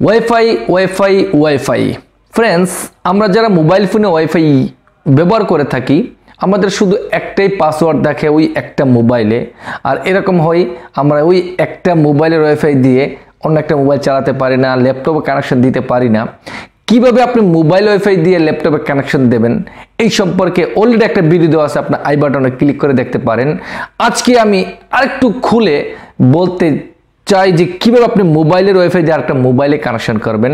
Wifi wifi wifi friends, আমরা যারা mobile ফোনে ওয়াইফাই ব্যবহার করে থাকি আমাদের শুধু একটাই পাসওয়ার্ড দেখে ওই একটা মোবাইলে, আর এরকম হয় আমরা ওই একটা মোবাইলের ওয়াইফাই দিয়ে অন্য একটা মোবাইল চালাতে পারি না, ল্যাপটপে কানেকশন দিতে পারি না। কিভাবে আপনি মোবাইল ওয়াইফাই দিয়ে ল্যাপটপে কানেকশন দেবেন এই সম্পর্কে অলরেডি একটা ভিডিও দেওয়া আছে, আপনার আই বাটনে ক্লিক করে দেখতে পারেন। আজকে আমি আরেকটু খুলে বলতে চাই যে কিভাবে আপনি মোবাইলের ওয়াইফাই দিয়ে আরেকটা মোবাইলে কানেকশন করবেন,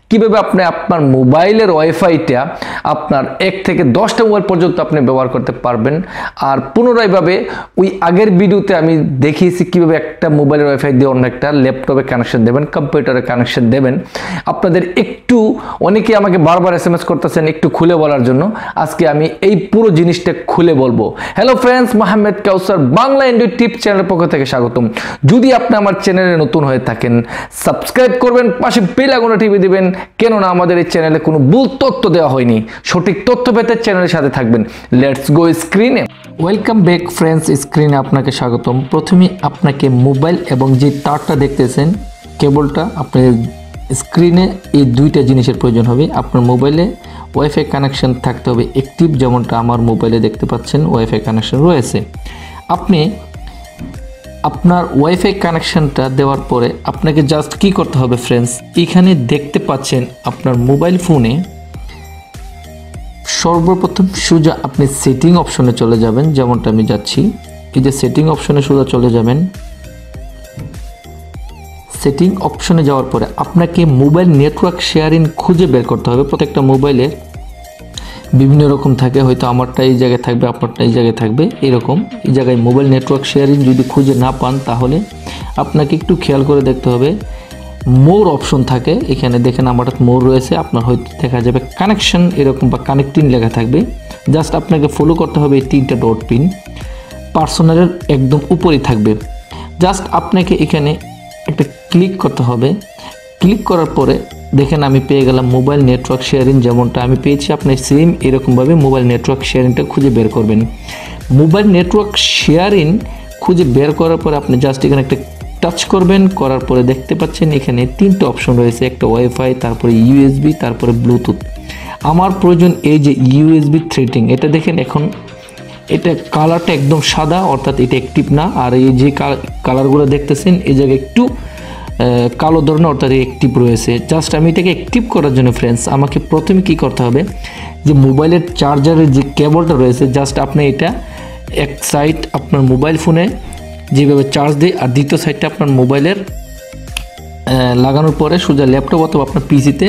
কিভাবে আপনি আপনার মোবাইলের ওয়াইফাইটা আপনার 1 থেকে 10টা মোবাইল পর্যন্ত আপনি ব্যবহার করতে পারবেন। আর পুনরায়ভাবে ওই আগের ভিডিওতে আমি দেখিয়েছি কিভাবে একটা মোবাইলের ওয়াইফাই দিয়ে অন্য একটা ল্যাপটপে কানেকশন দেবেন, কম্পিউটারে কানেকশন দেবেন। আপনাদের একটু অনেকে আমাকে বারবার SMS করতেছেন একটু খুলে বলার জন্য, আজকে আমি এই পুরো জিনিসটা খুলে বলবো। হ্যালো ফ্রেন্ডস, মোহাম্মদ কাউসার বাংলা ইন্ডিয়া টিপ চ্যানেলের পক্ষ থেকে স্বাগতম। যদি আপনি আমার চ্যানেলে নতুন হয়ে থাকেন সাবস্ক্রাইব করবেন, পাশে বেল আইকনটা টিপে দিবেন, কেননা আমাদের এই চ্যানেলে কোনো ভুল তথ্য দেওয়া হয়নি। সঠিক তথ্য পেতে চ্যানেলের সাথে থাকবেন। লেটস গো স্ক্রিনে। ওয়েলকাম ব্যাক ফ্রেন্ডস, স্ক্রিনে আপনাকে স্বাগতম। প্রথমে আপনাকে মোবাইল এবং যে তারটা দেখতেছেন কেবলটা, আপনার স্ক্রিনে এই দুইটা জিনিসের প্রয়োজন হবে। আপনার মোবাইলে ওয়াইফাই কানেকশন থাকতে হবে অ্যাক্টিভ, যেমনটা আমার মোবাইলে দেখতে পাচ্ছেন ওয়াইফাই কানেকশন রয়েছে। আপনি আপনার ওয়াইফাই কানেকশনটা দেওয়ার পরে আপনাকে জাস্ট কি করতে হবে ফ্রেন্ডস, এখানে দেখতে পাচ্ছেন আপনার মোবাইল ফোনে সর্বপ্রথম সোজা আপনি সেটিং অপশনে চলে যাবেন, যেমনটা আমি যাচ্ছি। এই যে সেটিং অপশনে সোজা চলে যাবেন। সেটিং অপশনে যাওয়ার পরে আপনাকে মোবাইল নেটওয়ার্ক শেয়ারিং খুঁজে বের করতে হবে। প্রত্যেকটা মোবাইলের বিভিন্ন রকম থাকে, হয়তো আমারটা এই জায়গায় থাকবে, আপনারটা এই জায়গায় থাকবে, এরকম এই জায়গায় মোবাইল নেটওয়ার্ক শেয়ারিং যদি খুঁজে না পান তাহলে আপনাকে একটু খেয়াল করে দেখতে হবে। মোর অপশন থাকে, এখানে দেখেন আমারটা মোর রয়েছে, আপনার হয়তো দেখা যাবে কানেকশন এরকম বা কানেক্টিং লেখা থাকবে। জাস্ট আপনাকে ফলো করতে হবে এই 3টা ডট পিন, পার্সোনালের একদম উপরেই থাকবে। জাস্ট আপনাকে এখানে একটা ক্লিক করতে হবে। ক্লিক করার পরে দেখেন আমি পেয়ে গেলাম মোবাইল নেটওয়ার্ক শেয়ারিং, যেমনটা আমি পেয়েছি আপনি সেম এরকমভাবে মোবাইল নেটওয়ার্ক শেয়ারিংটা খুঁজে বের করবেন। মোবাইল নেটওয়ার্ক শেয়ারিং খুঁজে বের করার পরে আপনি জাস্ট এখানে একটা টাচ করবেন, করার পরে দেখতে পাচ্ছেন এখানে 3টা অপশন রয়েছে, একটা ওয়াইফাই, তারপরে ইউএসবি, তারপরে ব্লুটুথ। আমার প্রয়োজন এই যে ইউএসবি থ্রেডিং, এটা দেখেন এখন এটা কালারটা একদম সাদা, অর্থাৎ এটা অ্যাক্টিভ না। আর এই যে কালারগুলো দেখতেছেন এই জায়গায় একটু কালো ধরনের, অর্থাৎ অ্যাক্টিভ রয়েছে। জাস্ট আমি এটাকে অ্যাক্টিভ করার জন্য ফ্রেন্ডস আমাকে প্রথমে কি করতে হবে, যে মোবাইলের চার্জারের যে কেবলটা রয়েছে জাস্ট আপনি এটা এক সাইড আপনার মোবাইল ফোনে যেভাবে চার্জ দেয়, আর দ্বিতীয় সাইডটা আপনার মোবাইলের লাগানোর পরে সোজা ল্যাপটপ অথবা আপনার পিসিতে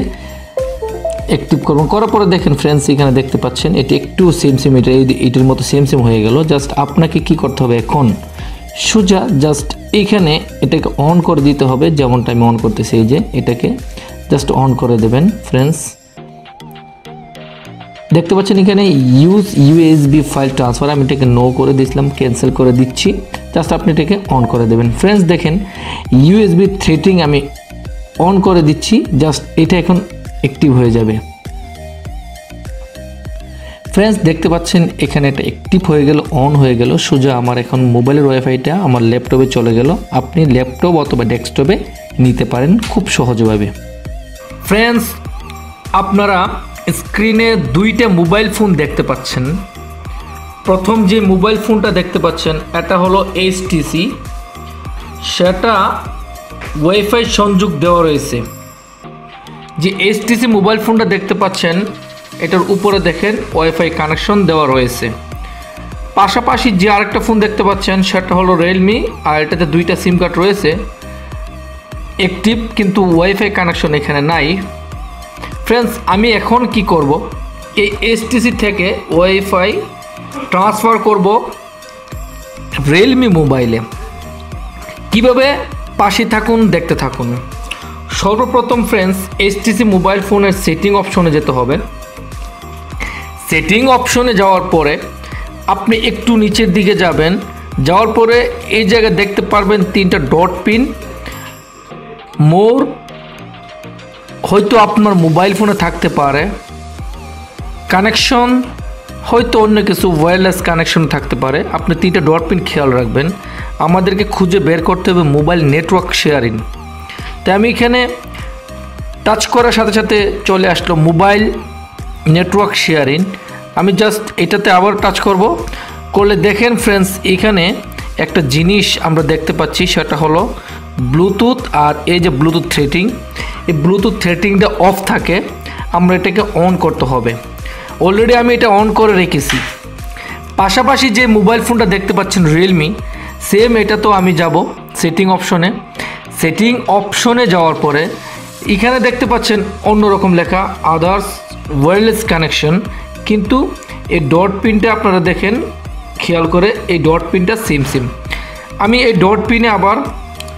অ্যাক্টিভ করবেন। করার পরে দেখেন ফ্রেন্ডস এখানে দেখতে পাচ্ছেন এটি একটু সেম এটার মতো সেম হয়ে গেল। জাস্ট আপনাকে কি করতে হবে, এখন সোজা জাস্ট এইখানে এটাকে অন করে দিতে হবে, যেমনটা আমি অন করতেছি। এই যে এটাকে জাস্ট অন করে দেবেন ফ্রেন্ডস। দেখতে পাচ্ছেন এখানে ইউজ ইউএসবি ফাইল ট্রান্সফার, আমি এটাকে নো করে দিয়েছিলাম, ক্যান্সেল করে দিচ্ছি। জাস্ট আপনি এটাকে অন করে দেবেন ফ্রেন্ডস। দেখেন ইউএসবি থ্রেডিং আমি অন করে দিচ্ছি, জাস্ট এটা এখন অ্যাক্টিভ হয়ে যাবে ফ্রেন্ডস। দেখতে পাচ্ছেন এখানে এটা অ্যাক্টিভ হয়ে গেল, অন হয়ে গেল। সোজা আমার এখন মোবাইলের ওয়াইফাইটা আমার ল্যাপটপে চলে গেল। আপনি ল্যাপটপ অথবা ডেস্কটপে নিতে পারেন খুব সহজভাবে ফ্রেন্ডস। আপনারা স্ক্রিনে 2টা মোবাইল ফোন দেখতে পাচ্ছেন। প্রথম যে মোবাইল ফোনটা দেখতে পাচ্ছেন এটা হলো এইচটিসি, সেটা ওয়াইফাই সংযোগ দেওয়া রয়েছে। যে এইচটিসি মোবাইল ফোনটা দেখতে পাচ্ছেন এটার উপরে দেখেন ওয়াইফাই কানেকশন দেওয়া রয়েছে। পাশাপাশি যে আরেকটা ফোন দেখতে পাচ্ছেন সেটা হলো রিয়েলমি, আর এটাতে 2টা সিম কার্ড রয়েছে অ্যাক্টিভ, কিন্তু ওয়াইফাই কানেকশন এখানে নাই ফ্রেন্ডস। আমি এখন কি করব, এই এইচটিসি থেকে ওয়াইফাই ট্রান্সফার করব রিয়েলমি মোবাইলে। কিভাবে, পাশে থাকুন, দেখতে থাকুন। সর্বপ্রথম ফ্রেন্ডস এইচটিসি মোবাইল ফোনের সেটিং অপশনে যেতে হবে। সেটিং অপশনে যাওয়ার পরে আপনি একটু নিচের দিকে যাবেন, যাওয়ার পরে এই জায়গায় দেখতে পারবেন 3টা ডট পিন, মোর হয়তো আপনার মোবাইল ফোনে থাকতে পারে, কানেকশন হয়তো অন্য কিছু ওয়্যারলেস কানেকশন থাকতে পারে। আপনি 3টা ডট পিন খেয়াল রাখবেন। আমাদেরকে খুঁজে বের করতে হবে মোবাইল নেটওয়ার্ক শেয়ারিং। তাই আমি এখানে টাচ করার সাথে সাথে চলে আসলো মোবাইল নেটওয়ার্ক শেয়ারিং। আমি জাস্ট এটাতে আবার টাচ করব, করলে দেখেন ফ্রেন্ডস এখানে একটা জিনিস আমরা দেখতে পাচ্ছি, সেটা হলো ব্লুটুথ। আর এই যে ব্লুটুথ থ্রেটিং, এই ব্লুটুথ থ্রেটিংটা অফ থাকে, আমরা এটাকে অন করতে হবে। অলরেডি আমি এটা অন করে রেখেছি। পাশাপাশি যে মোবাইল ফোনটা দেখতে পাচ্ছেন রিয়েলমি, সেম এটা তো আমি যাব সেটিং অপশনে। সেটিং অপশনে যাওয়ার পরে এখানে দেখতে পাচ্ছেন অন্যরকম লেখা আদার্স ওয়্যারলেস কানেকশন, কিন্তু এই ডট পিনটা আপনারা দেখেন খেয়াল করে, এই ডট পিনটা সেম। আমি এই ডট পিনে আবার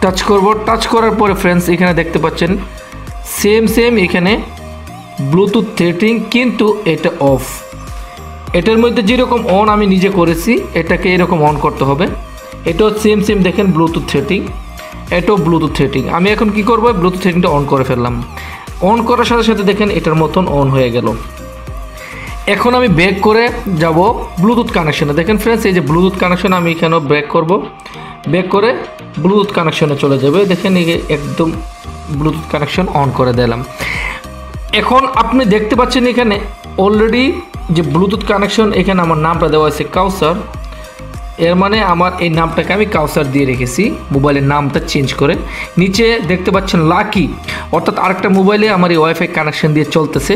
টাচ করব। টাচ করার পরে ফ্রেন্ডস এখানে দেখতে পাচ্ছেন সেম এখানে ব্লুটুথ থ্রেটিং, কিন্তু এটা অফ। এটার মধ্যে যেরকম অন আমি নিজে করেছি, এটাকে এরকম অন করতে হবে। এটাও সেম দেখেন ব্লুটুথ থ্রেটিং, এটাও ব্লুটুথ থ্রেটিং। আমি এখন কি করব, ব্লুটুথ থ্রেটিংটা অন করে ফেললাম। অন করার সাথে সাথে দেখেন এটার মতন অন হয়ে গেল। এখন আমি ব্যাক করে যাব ব্লুটুথ কানেকশনে। দেখেন ফ্রেন্ডস এই যে ব্লুটুথ কানেকশন, আমি এখানেও ব্যাক করব। ব্যাক করে ব্লুটুথ কানেকশনে চলে যাবে। দেখেন এই একদম ব্লুটুথ কানেকশন অন করে দিলাম। এখন আপনি দেখতে পাচ্ছেন এখানে অলরেডি যে ব্লুটুথ কানেকশন, এখানে আমার নামটা দেওয়া আছে কাউসার। এর মানে আমার এই নামটাকে আমি কাউসার দিয়ে রেখেছি, মোবাইলের নামটা চেঞ্জ করে। নিচে দেখতে পাচ্ছেন লাকি, অর্থাৎ আরেকটা মোবাইলে আমার এই ওয়াইফাই কানেকশন দিয়ে চলতেছে,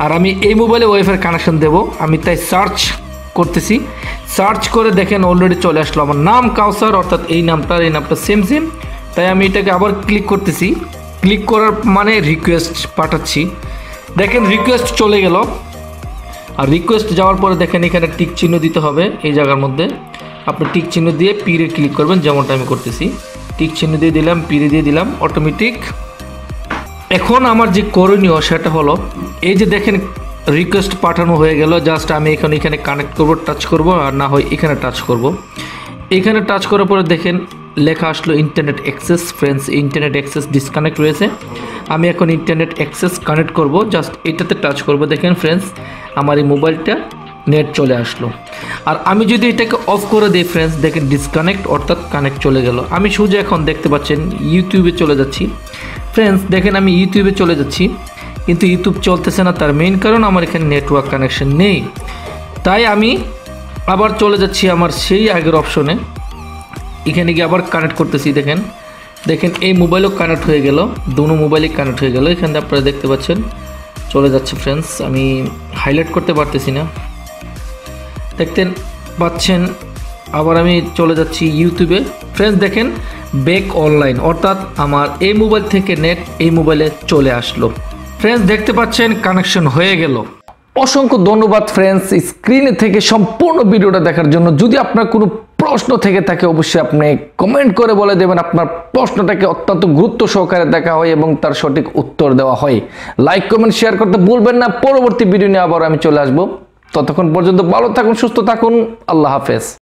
আর আমি এই মোবাইলে ওয়াইফাই কানেকশন দেব। আমি তাই সার্চ করতেছি, সার্চ করে দেখেন অলরেডি চলে আসলো আমার নাম কাউসার, অর্থাৎ এই নামটা সেম। তাই আমি এটাকে আবার ক্লিক করতেছি। ক্লিক করার মানে রিকোয়েস্ট পাঠাচ্ছি। দেখেন রিকোয়েস্ট চলে গেল। আর রিকোয়েস্ট যাওয়ার পরে দেখেন এখানে টিক চিহ্ন দিতে হবে। এই জায়গার মধ্যে আপনি টিক চিহ্ন দিয়ে পিরে ক্লিক করবেন, যেমনটা আমি করতেছি। টিক চিহ্ন দিয়ে দিলাম, পিরে দিয়ে দিলাম, অটোমেটিক। এখন আমার যে করণীয় সেটা হলো, এই যে দেখেন রিকোয়েস্ট পাঠানো হয়ে গেল। জাস্ট আমি এখানে কানেক্ট করব, টাচ করব, আর না হয় এখানে টাচ করব। এখানে টাচ করার পরে দেখেন লেখা আসলো internet access. Friends internet access disconnect রয়েছে। আমি এখন ইন্টারনেট অ্যাক্সেস কানেক্ট করব, জাস্ট এটাতে টাচ করব। দেখেন ফ্রেন্ডস আমার এই মোবাইলটা নেট চলে আসলো। আর আমি যদি এটাকে অফ করে দিই ফ্রেন্ডস, দেখেন ডিসকানেক্ট, অর্থাৎ কানেক্ট চলে গেল। আমি সোজা এখন দেখতে পাচ্ছেন ইউটিউবে চলে যাচ্ছি। ফ্রেন্ডস দেখেন আমি ইউটিউবে চলে যাচ্ছি, কিন্তু ইউটিউব চলতেছে না। তার মেইন কারণ আমার এখানে নেটওয়ার্ক কানেকশন নেই। তাই আমি আবার চলে যাচ্ছি আমার সেই আগের অপশনে। এখানে গিয়ে আবার কানেক্ট করতেছি। দেখেন এই মোবাইলও কানেক্ট হয়ে গেল, দুটো মোবাইলই কানেক্ট হয়ে গেল। এখানে আপনারা দেখতে পাচ্ছেন চলে যাচ্ছে ফ্রেন্ডস। আমি হাইলাইট করতে পারতেছি না, দেখতে পাচ্ছেন। আবার আমি চলে যাচ্ছি ইউটিউবে। ফ্রেন্ডস দেখেন ব্যাক অনলাইন, অর্থাৎ আমার এই মোবাইল থেকে নেট এই মোবাইলে চলে আসলো। ফ্রেন্ডস দেখতে পাচ্ছেন কানেকশন হয়ে গেল। অসংখ্য ধন্যবাদ ফ্রেন্ডস স্ক্রিনে থেকে সম্পূর্ণ ভিডিওটা দেখার জন্য। যদি আপনার কোনো প্রশ্ন থেকে থাকে অবশ্যই আপনি কমেন্ট করে বলে দেবেন। আপনার প্রশ্নটাকে অত্যন্ত গুরুত্ব সহকারে দেখা হয় এবং তার সঠিক উত্তর দেওয়া হয়। লাইক কমেন্ট শেয়ার করতে ভুলবেন না। পরবর্তী ভিডিও নিয়ে আবার আমি চলে আসবো। ততক্ষণ পর্যন্ত ভালো থাকুন, সুস্থ থাকুন। আল্লাহ হাফেজ।